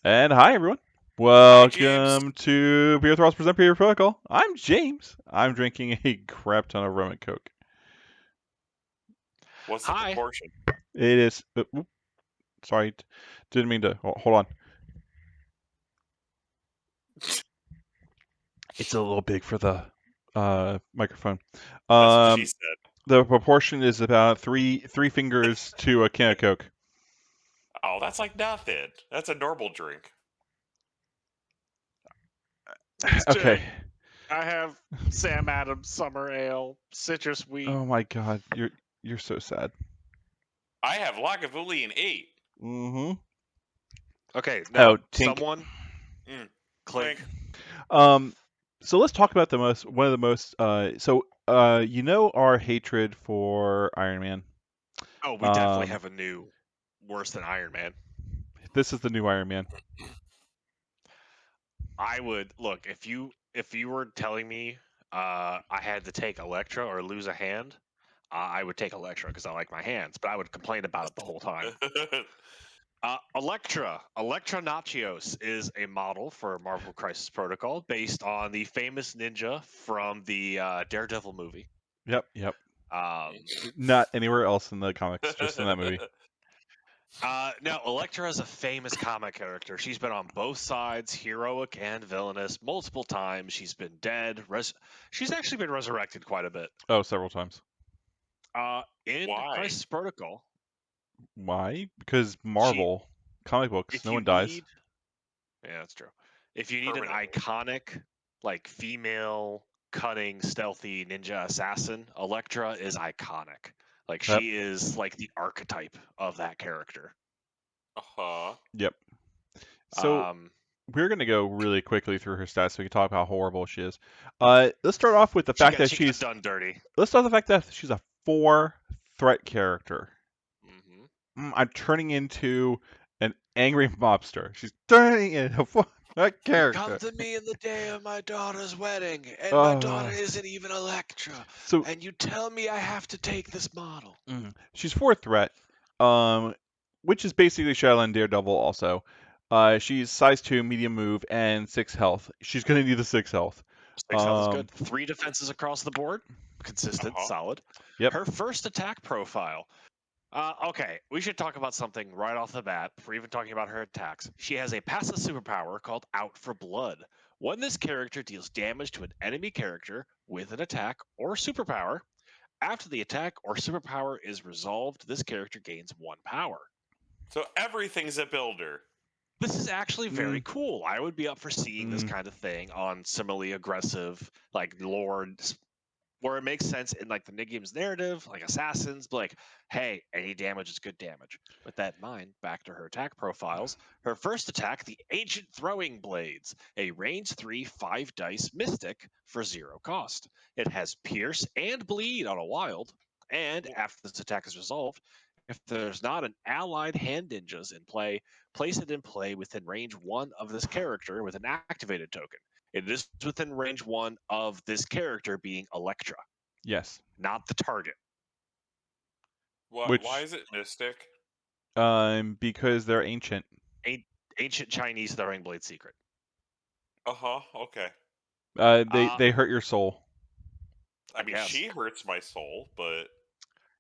And hi, everyone. Hi, James. Welcome to BeerThralls Present Beer Protocol. I'm James. I'm drinking a crap ton of rum and coke. What's the Hi. proportion? It is. Sorry, didn't mean to. Hold on. It's a little big for the microphone. That's what she said. The proportion is about three fingers to a can of coke. Oh, that's like nothing. That's a normal drink. It's Okay. Jay. I have Sam Adams Summer Ale, citrus wheat. Oh my God, you're so sad. I have Lagavulin in 8. Mm-hmm. Okay, now Oh, Tink. someone clink. So let's talk about one of the most. You know our hatred for Iron Man. Oh, we definitely have a new worse than Iron Man. This is the new Iron Man. I would look if you were telling me I had to take Elektra or lose a hand, I would take Elektra because I like my hands, but I would complain about it the whole time. Elektra Nachios is a model for Marvel Crisis Protocol based on the famous ninja from the Daredevil movie. Yep. Not anywhere else in the comics, just in that movie. Now, Elektra is a famous comic character. She's been on both sides, heroic and villainous, multiple times. She's been dead. She's actually been resurrected quite a bit. Oh, several times. In Why? Crisis Protocol. Why? Because Marvel comic books, no one dies. Yeah, that's true. If you need an Permanently. iconic, like female cutting, stealthy ninja assassin, Elektra is iconic. Like Yep. she is like the archetype of that character. Yep. So we're gonna go really quickly through her stats so we can talk about how horrible she is. Let's start off with the fact that she's done dirty. Let's start with the fact that she's a 4 threat character. I'm turning into an angry mobster. She's turning into a 4 threat character. Come to me in the day of my daughter's wedding, and my daughter isn't even Elektra. And you tell me I have to take this model. She's 4 threat, which is basically Shadow Daredevil also. She's size 2, medium move, and 6 health. She's gonna need the 6 health. 6 health is good. 3 defenses across the board. Consistent, solid. Yep. Her first attack profile. Okay, we should talk about something right off the bat before even talking about her attacks. She has a passive superpower called Out for Blood. When this character deals damage to an enemy character with an attack or superpower, after the attack or superpower is resolved, this character gains 1 power. So everything's a builder. This is actually very cool. I would be up for seeing this kind of thing on similarly aggressive, like lords, where it makes sense in like the Nigium's narrative, like assassins, but like, hey, any damage is good damage. With that in mind, back to her attack profiles. Her first attack, the Ancient Throwing Blades, a range 3 5 dice mystic for 0 cost. It has Pierce and Bleed on a wild, and after this attack is resolved, if there's not an allied hand ninjas in play, place it in play within range 1 of this character with an activated token. It is within range 1 of this character being Elektra. Yes. Not the target. Why is it mystic? Because they're ancient. Ancient Chinese throwing blade secret. Okay. They hurt your soul. I mean, she hurts my soul, but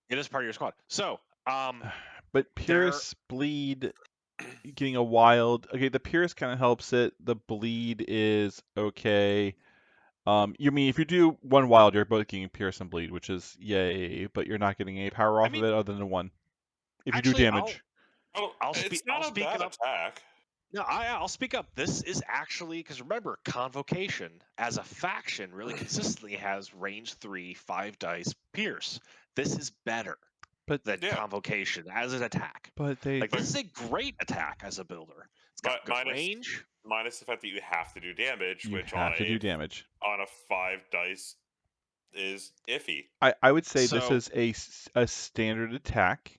it is part of your squad. So, but Pierce, Bleed, getting a wild. Okay, the Pierce kind of helps it. The Bleed is okay. You mean if you do 1 wild, you're both getting Pierce and Bleed, which is yay, but you're not getting a power off of it other than 1. If you do damage. It's not a bad attack. No, I'll speak up. This is actually, because remember, Convocation as a faction really consistently has range 3, 5 dice Pierce. This is better than Convocation as an attack. But this is a great attack as a builder. It's got good range. Minus the fact that you have to do damage, You which have to do damage on a 5 dice is iffy. I would say this is a standard attack.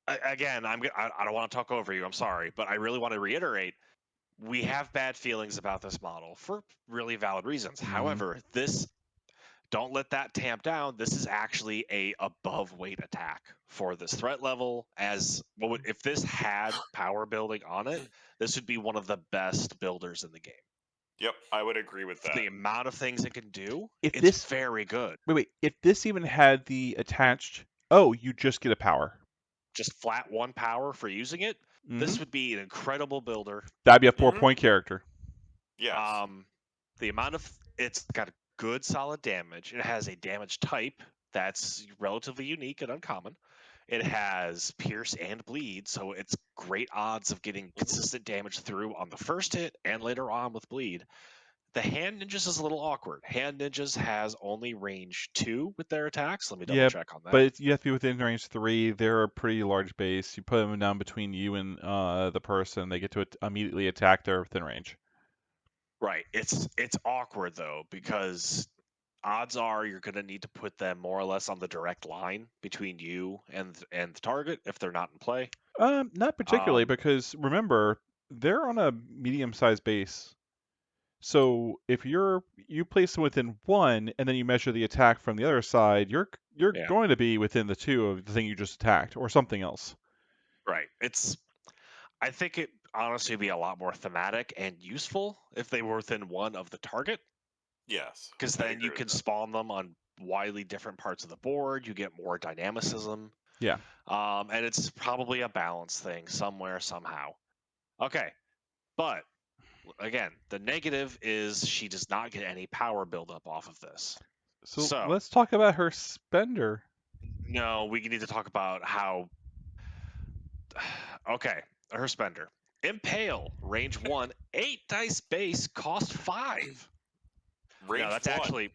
Again, I don't want to talk over you. I'm sorry, but I really want to reiterate: we have bad feelings about this model for really valid reasons. However, this don't let that tamp down. This is actually a above weight attack for this threat level. If this had power building on it, this would be one of the best builders in the game. Yep, I would agree with that. The amount of things it can do, If it's this very good. wait, if this even had the attached, oh, you just get a power. Just flat 1 power for using it. This would be an incredible builder. That'd be a 4-point character. Yes. The amount of it's got good solid damage. It has a damage type that's relatively unique and uncommon. It has pierce and bleed, so it's great odds of getting consistent damage through on the first hit and later on with bleed. The hand ninjas is a little awkward. Hand ninjas has only range 2 with their attacks. Let me double check on that. But you have to be within range 3. They're a pretty large base. You put them down between you and the person. They get to immediately attack their within range. Right. It's awkward though, because odds are you're going to need to put them more or less on the direct line between you and the target if they're not in play. Not particularly, because remember, they're on a medium-sized base. So if you place them within 1 and then you measure the attack from the other side, you're going to be within the 2 of the thing you just attacked or something else. Right. I think it honestly would be a lot more thematic and useful if they were within 1 of the target. Yes. Because then you can spawn them on widely different parts of the board. You get more dynamicism. Yeah. And it's probably a balance thing somewhere, somehow. Okay. But again, the negative is she does not get any power buildup off of this. So let's talk about her spender. No, we need to talk about how. Okay, her spender. Impale, range 1, 8 dice base, cost 5. Range that's 1. actually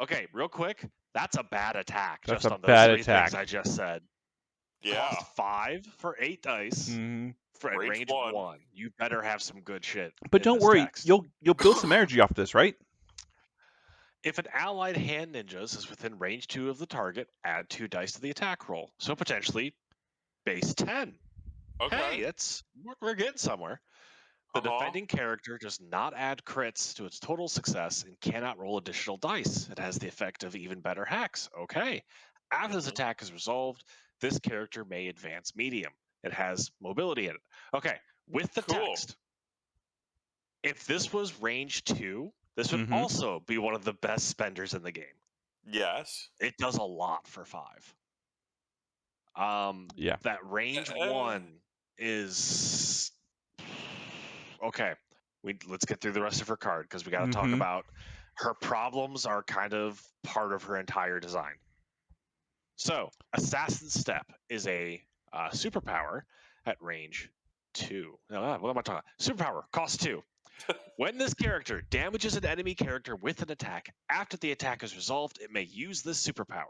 okay. Real quick, that's a bad attack. That's just a on those bad 3 attack. things I just said. Yeah. Cost 5 for 8 dice. For range 1. You better have some good shit. But don't worry, text. you'll build some energy off this, right? If an allied hand ninjas is within range 2 of the target, add 2 dice to the attack roll. So potentially base 10. Okay. Hey, we're getting somewhere. The defending character does not add crits to its total success and cannot roll additional dice. It has the effect of even better hacks. Okay. After this attack is resolved, this character may advance medium. It has mobility in it. Okay. With the text, if this was range 2, this would also be one of the best spenders in the game. Yes. It does a lot for 5. Yeah. That range 1 is okay. Let's get through the rest of her card because we got to talk about her problems are kind of part of her entire design. So, Assassin's Step is a superpower at range 2. No, what am I talking about? Superpower, cost 2. When this character damages an enemy character with an attack, after the attack is resolved, it may use this superpower.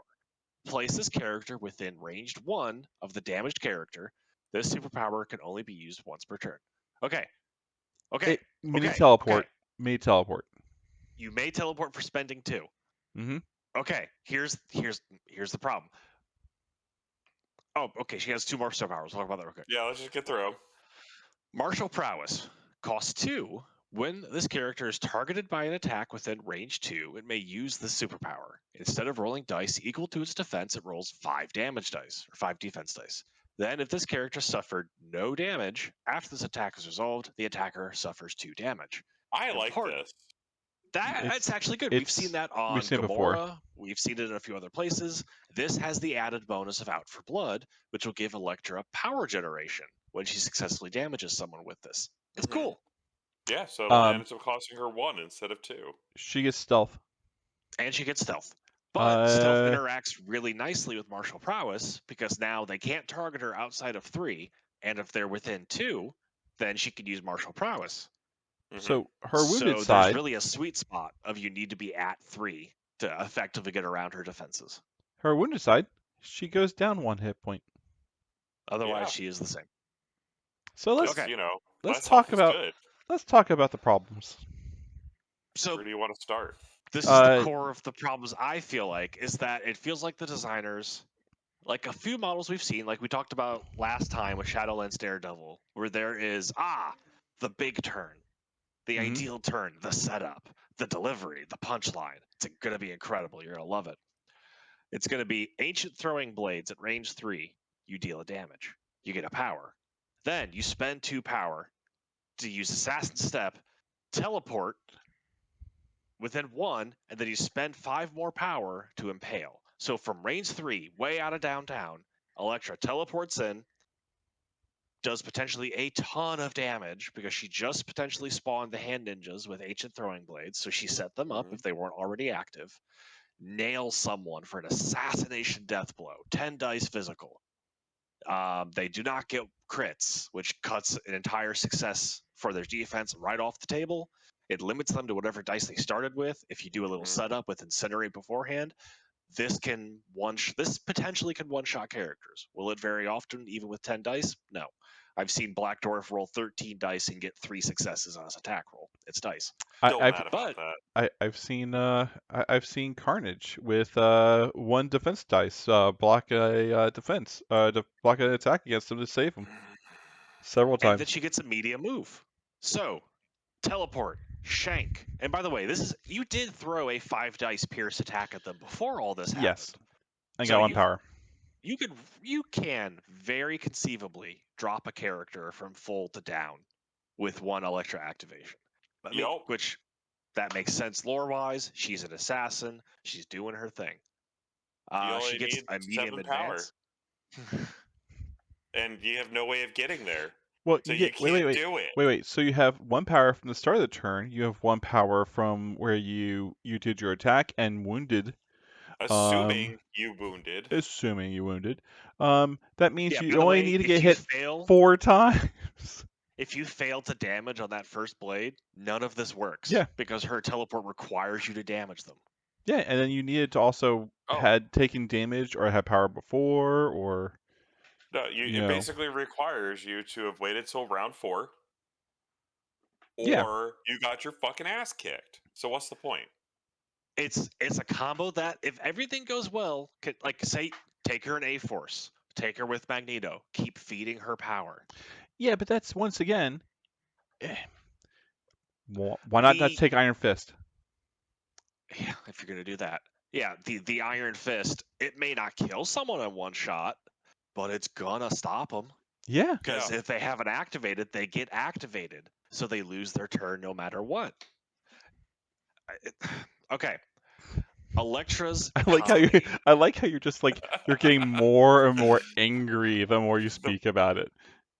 Place this character within ranged 1 of the damaged character. This superpower can only be used once per turn. Okay. Mini teleport. You may teleport for spending 2. Okay. Here's the problem. Oh, okay. She has 2 more superpowers. We'll talk about that real quick. Yeah, let's just get through. Martial prowess costs 2. When this character is targeted by an attack within range 2, it may use this superpower. Instead of rolling dice equal to its defense, it rolls 5 damage dice or 5 defense dice. Then, if this character suffered no damage after this attack is resolved, the attacker suffers 2 damage. I like this. That's actually good. We've seen that on Gamora. We've seen it in a few other places. This has the added bonus of Out for Blood, which will give Elektra power generation when she successfully damages someone with this. It's cool. Yeah, so it ends up costing her 1 instead of 2. She gets stealth. And she gets stealth. But stealth interacts really nicely with martial prowess because now they can't target her outside of 3. And if they're within 2, then she can use martial prowess. So her wounded side. There's really a sweet spot of you need to be at 3 to effectively get around her defenses. Her wounded side, she goes down 1 hit point. Otherwise, she is the same. So let's let's talk about the problems. So where do you want to start? This is the core of the problems. I feel like is that it feels like the designers, like a few models we've seen, like we talked about last time with Shadowlands Daredevil, where there is the big turn. The ideal turn, the setup, the delivery, the punchline. It's going to be incredible. You're going to love it. It's going to be Ancient Throwing Blades at range 3. You deal a damage. You get a power. Then you spend 2 power to use Assassin Step, teleport within 1, and then you spend 5 more power to impale. So from range 3, way out of downtown, Elektra teleports in, does potentially a ton of damage because she just potentially spawned the hand ninjas with Ancient Throwing Blades, so she set them up if they weren't already active. Nails someone for an assassination death blow, 10 dice physical. They do not get crits, which cuts an entire success for their defense right off the table. It limits them to whatever dice they started with. If you do a little setup with Incinerate beforehand, this potentially can one-shot characters. Will it very often, even with 10 dice? No. I've seen Black Dwarf roll 13 dice and get 3 successes on his attack roll. It's dice. Still I've mad about that. I've seen Carnage with 1 defense dice block a defense to block an attack against him to save him several And then times. she gets a medium move. So, teleport, shank. And by the way, you did throw a 5 dice pierce attack at them before all this happened. Yes, I So got 1 power. You can very conceivably drop a character from full to down with 1 Elektra activation. Which that makes sense lore-wise. She's an assassin. She's doing her thing. She gets a medium 7 power. advance. And you have no way of getting there. Well, So you can't do it. Wait. So you have 1 power from the start of the turn. You have 1 power from where you did your attack and wounded. Assuming you wounded. Assuming you wounded. That means Yeah, you by the only way, need to if get you hit fail- 4 times. If you fail to damage on that first blade, none of this works. Yeah. Because her teleport requires you to damage them. Yeah, and then you needed to also had taken damage or had power before, or No, it basically requires you to have waited till round 4, or you got your fucking ass kicked. So what's the point? It's a combo that, if everything goes well, like say, take her in A-Force, take her with Magneto, keep feeding her power. Yeah, but that's once again, why not take Iron Fist? Yeah, if you're gonna do that. Yeah, the Iron Fist, it may not kill someone in 1 shot, but it's gonna stop them. Yeah. Because if they haven't activated, they get activated. So they lose their turn no matter what. Okay. Elektra's I like how you're just like, you're getting more and more angry the more you speak about it.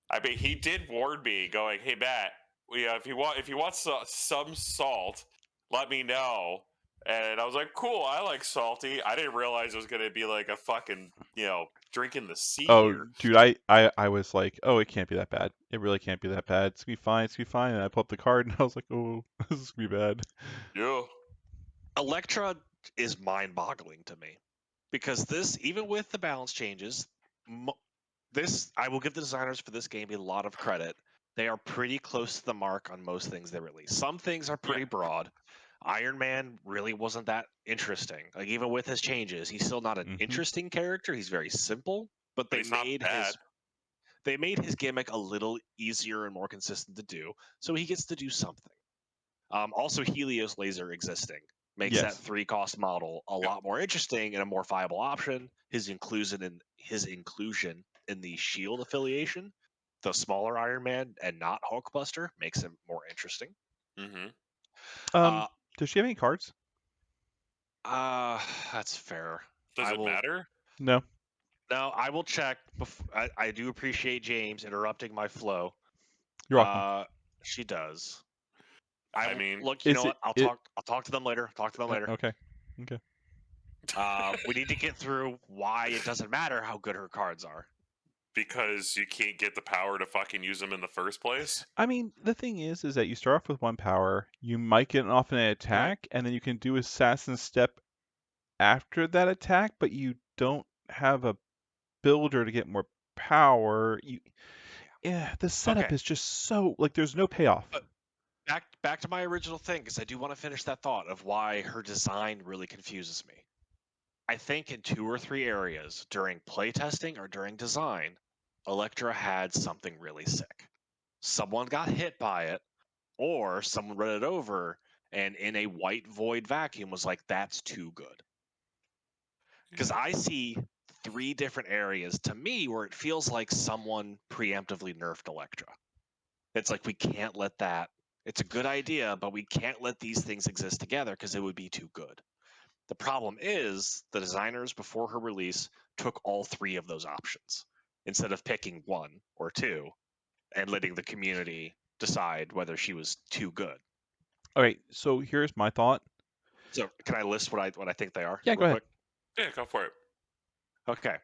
I mean, he did warn me, going, "Hey, Matt, if you want some salt, let me know." And I was like, "Cool, I like salty." I didn't realize it was gonna be like a fucking, drinking the sea here. Dude, I was like, oh, it can't be that bad. It really can't be that bad. It's gonna be fine. It's gonna be fine. And I pulled up the card and I was like, oh, this is gonna be bad. Yeah. Elektra is mind-boggling to me, because this, even with the balance changes, I will give the designers for this game a lot of credit. They are pretty close to the mark on most things they release. Some things are pretty broad. Iron Man really wasn't that interesting. Like, even with his changes, he's still not an interesting character. He's very simple, but they made his gimmick a little easier and more consistent to do, so he gets to do something. Also, Helios Laser existing makes that 3-cost model a lot more interesting and a more viable option. His inclusion in the Shield affiliation, the smaller Iron Man and not Hulkbuster, makes him more interesting. Does she have any cards? That's fair. Does it matter? No. No, I will check. I do appreciate James interrupting my flow. You're welcome. She does. I mean, look, you know what? I'll talk to them later. Okay. We need to get through why it doesn't matter how good her cards are. Because you can't get the power to fucking use them in the first place? I mean, the thing is that you start off with 1 power, you might get off an attack, and then you can do Assassin Step after that attack, but you don't have a builder to get more power. The setup is just so, like, there's no payoff. Back to my original thing, because I do want to finish that thought of why her design really confuses me. I think in 2 or 3 areas during playtesting or during design, Elektra had something really sick. Someone got hit by it, or someone read it over and in a white void vacuum was like, that's too good. Because I see 3 different areas to me where it feels like someone preemptively nerfed Elektra. It's like, we can't let that. It's a good idea, but we can't let these things exist together because it would be too good. The problem is the designers before her release took all 3 of those options instead of picking 1 or 2 and letting the community decide whether she was too good. Okay, so here's my thought. So can I list what I think they are? Yeah, real go ahead. quick? Yeah, go for it. Okay.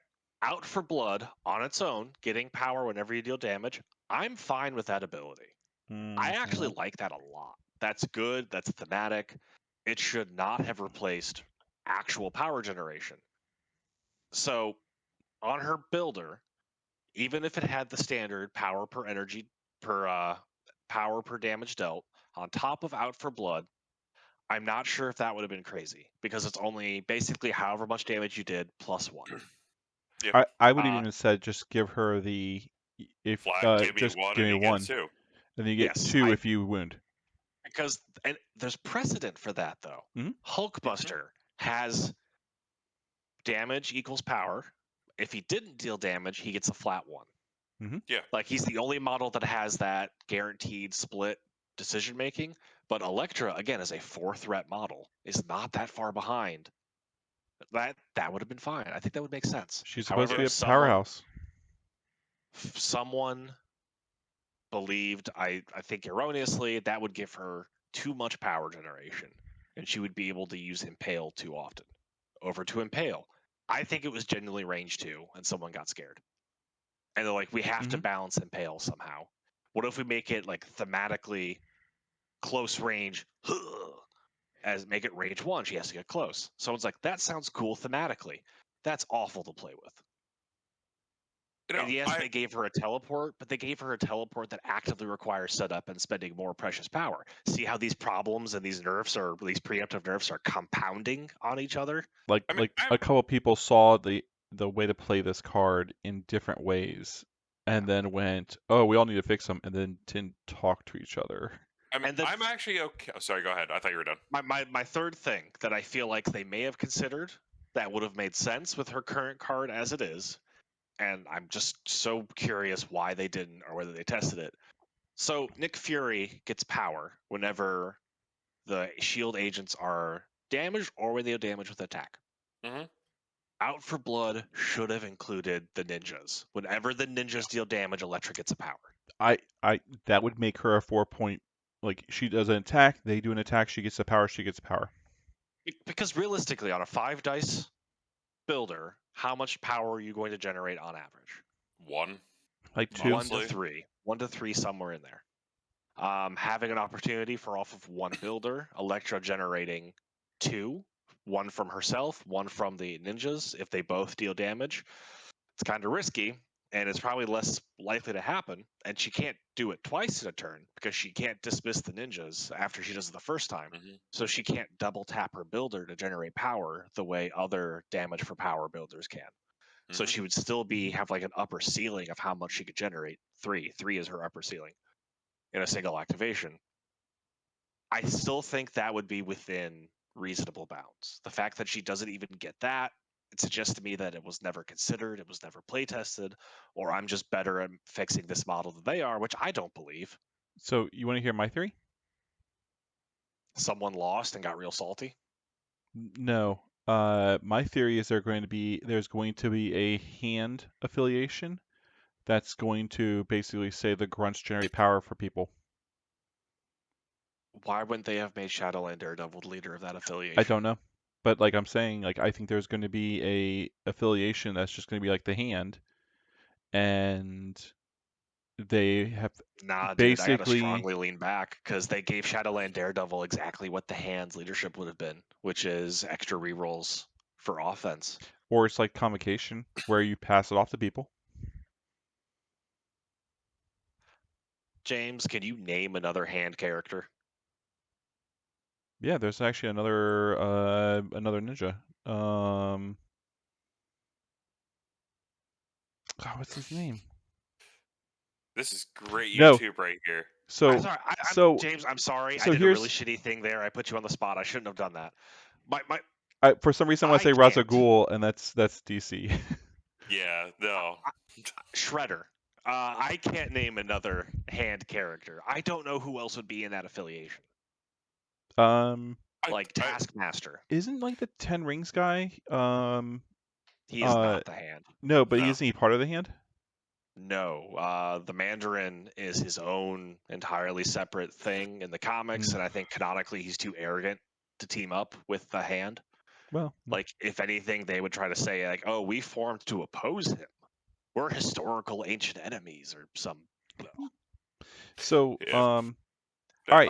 Out for blood on its own, getting power whenever you deal damage. I'm fine with that ability. I actually like that a lot. That's good. That's thematic. It should not have replaced actual power generation. So on her builder, even if it had the standard power per energy power per damage dealt on top of out for blood, I'm not sure if that would have been crazy because it's only basically however much damage you did plus 1. Yep. I would even said just give her the if Flat, give me just 1 give and me you get 1, 2. and then you get Yes, 2 if you wound. because and there's precedent for that though. Mhm. Hulkbuster has damage equals power. If he didn't deal damage, he gets a flat 1. Yeah. Like he's the only model that has that guaranteed split decision making. But Elektra, again, is a 4-threat model, is not that far behind. That would have been fine. I think that would make sense. She's supposed to However, be a powerhouse. someone believed, I think erroneously, that would give her too much power generation, and she would be able to use Impale too often. Over to Impale. I think it was genuinely range 2, and someone got scared. And they're like, we have to balance Impale somehow. What if we make it like thematically close range, as make it range 1, she has to get close. Someone's like, that sounds cool thematically. That's awful to play with. And yes, they gave her a teleport, but they gave her a teleport that actively requires setup and spending more precious power. See how these problems and these nerfs are, these preemptive nerfs are compounding on each other? Like a couple people saw the way to play this card in different ways, and then went, "Oh, we all need to fix them," and then didn't talk to each other. I'm actually okay. Oh, sorry, go ahead. I thought you were done. My third thing that I feel like they may have considered that would have made sense with her current card as it is, and I'm just so curious why they didn't or whether they tested it. So Nick Fury gets power whenever the shield agents are damaged or when they deal damage with attack. Mm-hmm. Out for blood should have included the ninjas. Whenever the ninjas deal damage, Elektra gets a power. That would make her a 4-point. Like she does an attack, they do an attack, she gets the power, she gets power. Because realistically, on a 5 dice builder, how much power are you going to generate on average? 1. Like 2. 1 to 3. 1 to 3, somewhere in there. Having an opportunity for off of 1 builder, Elektra generating 2, 1 from herself, 1 from the ninjas. If they both deal damage, it's kind of risky, and it's probably less likely to happen. And she can't do it twice in a turn because she can't dismiss the ninjas after she does it the first time. Mm-hmm. So she can't double tap her builder to generate power the way other damage for power builders can. Mm-hmm. So she would still have like an upper ceiling of how much she could generate. 3 is her upper ceiling in a single activation. I still think that would be within reasonable bounds. The fact that she doesn't even get that, it suggests to me that it was never considered, it was never play tested, or I'm just better at fixing this model than they are, which I don't believe. So you want to hear my theory? Someone lost and got real salty. No. My theory is there's going to be a hand affiliation that's going to basically say the grunts generate power for people. Why wouldn't they have made Shadowland Daredevil the leader of that affiliation? I don't know. But like I'm saying, like I think there's going to be a affiliation that's just going to be like the hand, and they have Nah, dude, I gotta basically strongly lean back because they gave Shadowland Daredevil exactly what the hand's leadership would have been, which is extra rerolls for offense. or it's like convocation where you pass it off to people. James, can you name another hand character? Yeah, there's actually another ninja. God, what's his name? This is great No. YouTube right here. So sorry, so James, I'm sorry. I so did a really here's shitty thing there. I put you on the spot. I shouldn't have done that. My for some reason I want I to say Ra's al can't. Ghul, and that's DC. Yeah, no. Shredder. I can't name another hand character. I don't know who else would be in that affiliation. Like Taskmaster. Isn't like the Ten Rings guy? He is not the hand. No, but No. isn't he part of the hand? No, the Mandarin is his own entirely separate thing in the comics, and I think canonically he's too arrogant to team up with the hand. Well, Like, if anything, they would try to say, like, oh, we formed to oppose him. We're historical ancient enemies or some. so Yeah. all right.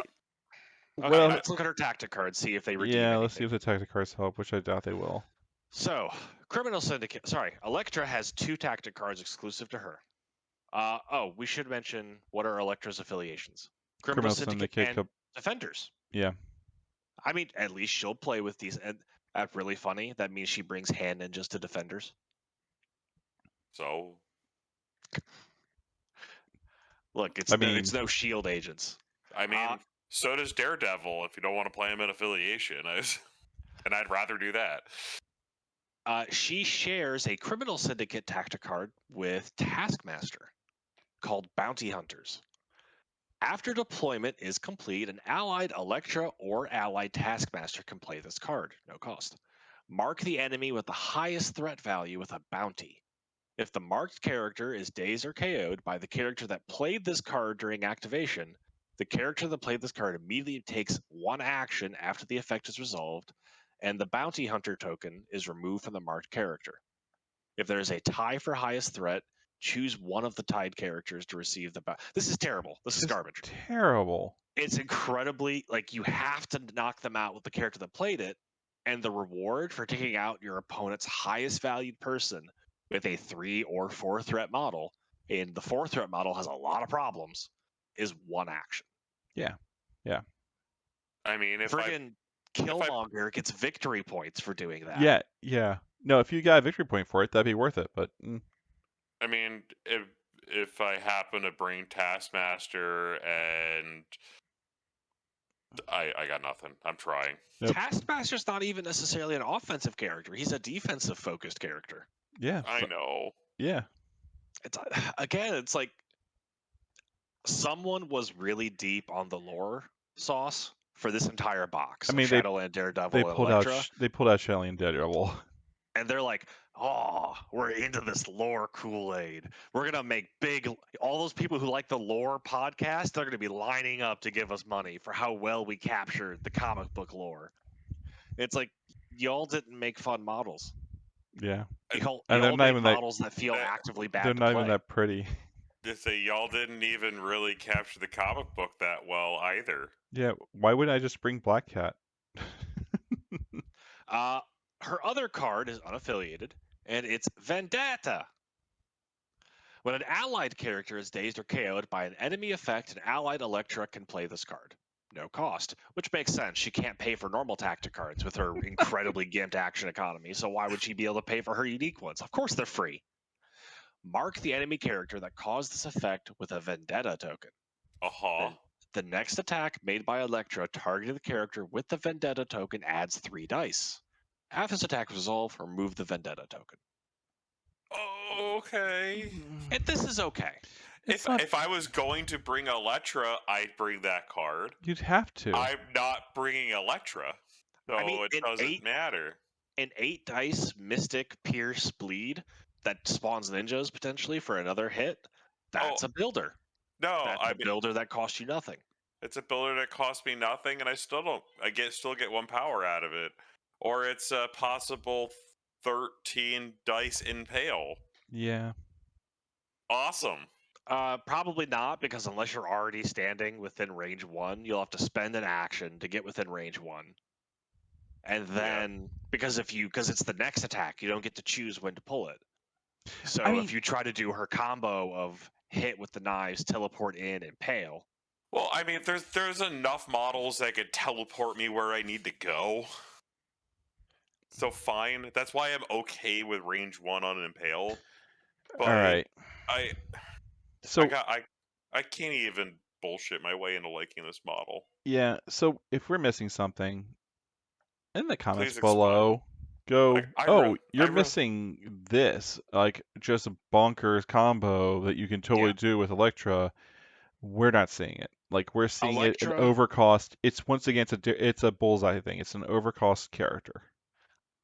Okay, Well, let's look at her tactic cards, see if they redeem yeah, anything. let's see if the tactic cards help, which I doubt they will. So, Criminal Syndicate. Sorry, Elektra has 2 tactic cards exclusive to her. We should mention what are Elektra's affiliations: Criminal Syndicate and Defenders. Yeah. I mean, at least she'll play with these. And that's really funny. That means she brings hand ninjas to Defenders. So, look, it's no shield agents. I mean, so does Daredevil. If you don't want to play him in affiliation, and I'd rather do that. She shares a Criminal Syndicate tactic card with Taskmaster called Bounty Hunters. After deployment is complete, an allied Elektra or allied Taskmaster can play this card, no cost. Mark the enemy with the highest threat value with a bounty. If the marked character is dazed or KO'd by the character that played this card during activation, the character that played this card immediately takes 1 action after the effect is resolved, and the Bounty Hunter token is removed from the marked character. If there is a tie for highest threat, choose one of the tied characters to receive the bounty. This is terrible. This is garbage. Terrible. It's incredibly, like, you have to knock them out with the character that played it, and the reward for taking out your opponent's highest valued person with a 3 or 4 threat model, and the 4 threat model has a lot of problems, is 1 action. Yeah. I mean, if Killmonger gets victory points for doing that. Yeah. No, if you got a victory point for it, that'd be worth it. But I mean, if I happen to bring Taskmaster and I got nothing. I'm trying. Nope. Taskmaster's not even necessarily an offensive character. He's a defensive focused character. Yeah. I know. Yeah. It's like someone was really deep on the lore sauce for this entire box. I mean, Shadowland, Daredevil, they and pulled Elektra. out Shadowland Daredevil. And they're like, oh, we're into this lore Kool-Aid. We're gonna make all those people who like the lore podcast, they're gonna be lining up to give us money for how well we captured the comic book lore. It's like, y'all didn't make fun models. Yeah. Y'all And they're not made even models that feel actively bad. They're not even that pretty. Just say y'all didn't even really capture the comic book that well either. Yeah, why wouldn't I just bring Black Cat? Her other card is unaffiliated, and it's Vendetta. When an allied character is dazed or KO'd by an enemy effect, an allied Elektra can play this card. No cost, which makes sense. She can't pay for normal tactic cards with her incredibly gimped action economy, so why would she be able to pay for her unique ones? Of course they're free. Mark the enemy character that caused this effect with a Vendetta token. The next attack made by Elektra targeting the character with the Vendetta token adds 3 dice. After this attack is resolved, remove the Vendetta token. Okay. And this is okay. If I was going to bring Elektra, I'd bring that card. You'd have to. I'm not bringing Elektra, so it doesn't matter. An 8 dice Mystic Pierce Bleed that spawns ninjas potentially for another hit. That's a builder. No, that's a builder that costs you nothing. It's a builder that costs me nothing, and I still get 1 power out of it. Or it's a possible 13 dice impale. Yeah. Awesome. Probably not, because unless you're already standing within range 1, you'll have to spend an action to get within range 1. And then, because it's the next attack, you don't get to choose when to pull it. So if you try to do her combo of hit with the knives, teleport in, impale. Well, I mean, there's enough models that could teleport me where I need to go. So fine. That's why I'm okay with range 1 on an impale. But all right. I can't even bullshit my way into liking this model. Yeah, so if we're missing something, in the comments Please explain. below, go, I oh, wrote. you're missing this, like just a bonkers combo that you can totally do with Elektra. We're not seeing it. Like we're seeing it an Elektra, overcost. It's once again it's a bullseye thing. It's an overcost character.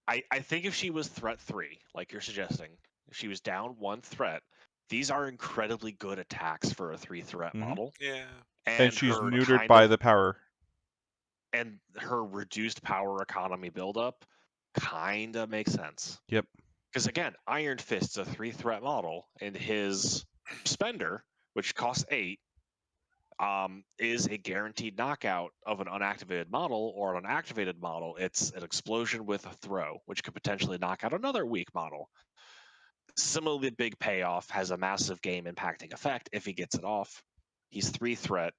I think if she was threat 3, like you're suggesting, if she was down 1 threat, these are incredibly good attacks for a 3-threat model. Yeah. And And she's her neutered kind by of the power. and her reduced power economy buildup kind of makes sense. Yep. Because again, Iron Fist's a 3-threat model, and his spender, which costs 8, is a guaranteed knockout of an unactivated model, or an activated model, it's an explosion with a throw, which could potentially knock out another weak model. Similarly, big payoff has a massive game impacting effect if he gets it off. He's 3-threat.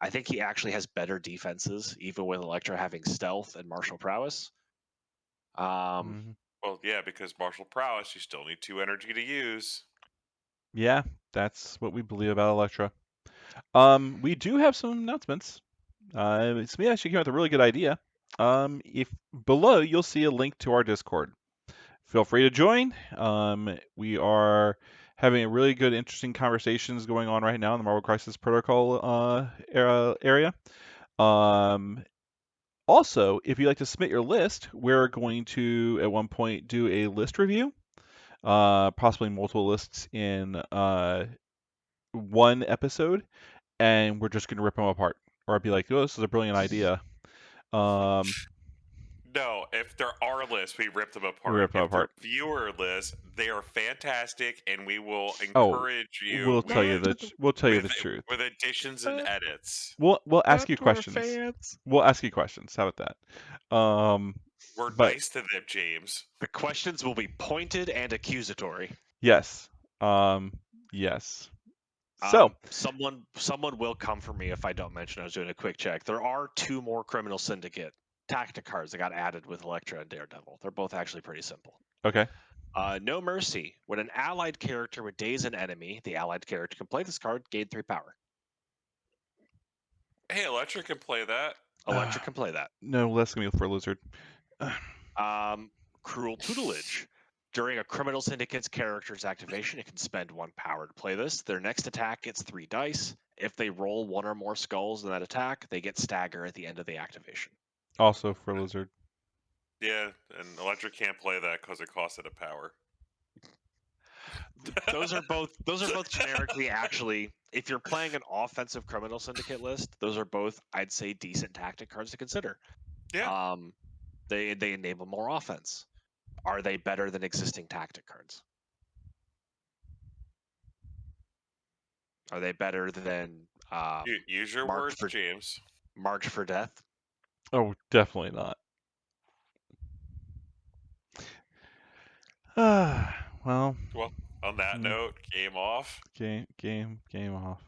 I think he actually has better defenses, even with Elektra having stealth and martial prowess. Well, yeah, because martial prowess, you still need 2 energy to use. Yeah, that's what we believe about Elektra. We do have some announcements. Somebody actually came up with a really good idea. If below you'll see a link to our Discord. Feel free to join. We are having a really good, interesting conversations going on right now in the Marvel Crisis Protocol area. Also, if you'd like to submit your list, we're going to at one point do a list review, possibly multiple lists in one episode, and we're just going to rip them apart. Or I'd be like, oh, this is a brilliant idea. No, if there are lists, we rip them apart. Rip them If they're apart. viewer lists, they are fantastic, and we will Oh, encourage you. we'll tell you the truth. With additions and edits. We'll ask Not you to our questions. fans. We'll ask you questions. How about that? We're but nice to them, James. The questions will be pointed and accusatory. yes. Yes. So someone will come for me if I don't mention I was doing a quick check. There are 2 more Criminal Syndicate tactic cards that got added with Elektra and Daredevil. They're both actually pretty simple. okay. No Mercy. When an allied character would daze an enemy, the allied character can play this card, gain 3 power. Hey, Elektra can play that. Elektra can play that. No, that's gonna be for a lizard. Cruel Tutelage. During a Criminal Syndicate's character's activation, it can spend 1 power to play this. Their next attack gets 3 dice. If they roll 1 or more skulls in that attack, they get stagger at the end of the activation. Also for lizard. Yeah, and Elektra can't play that because it costs it a power. Those are both generically actually. If you're playing an offensive Criminal Syndicate list, those are both, I'd say, decent tactic cards to consider. Yeah. They enable more offense. Are they better than existing tactic cards? Are they better than Use your words, James. March for Death? Oh, definitely not. Well, on that note, game off. Game off.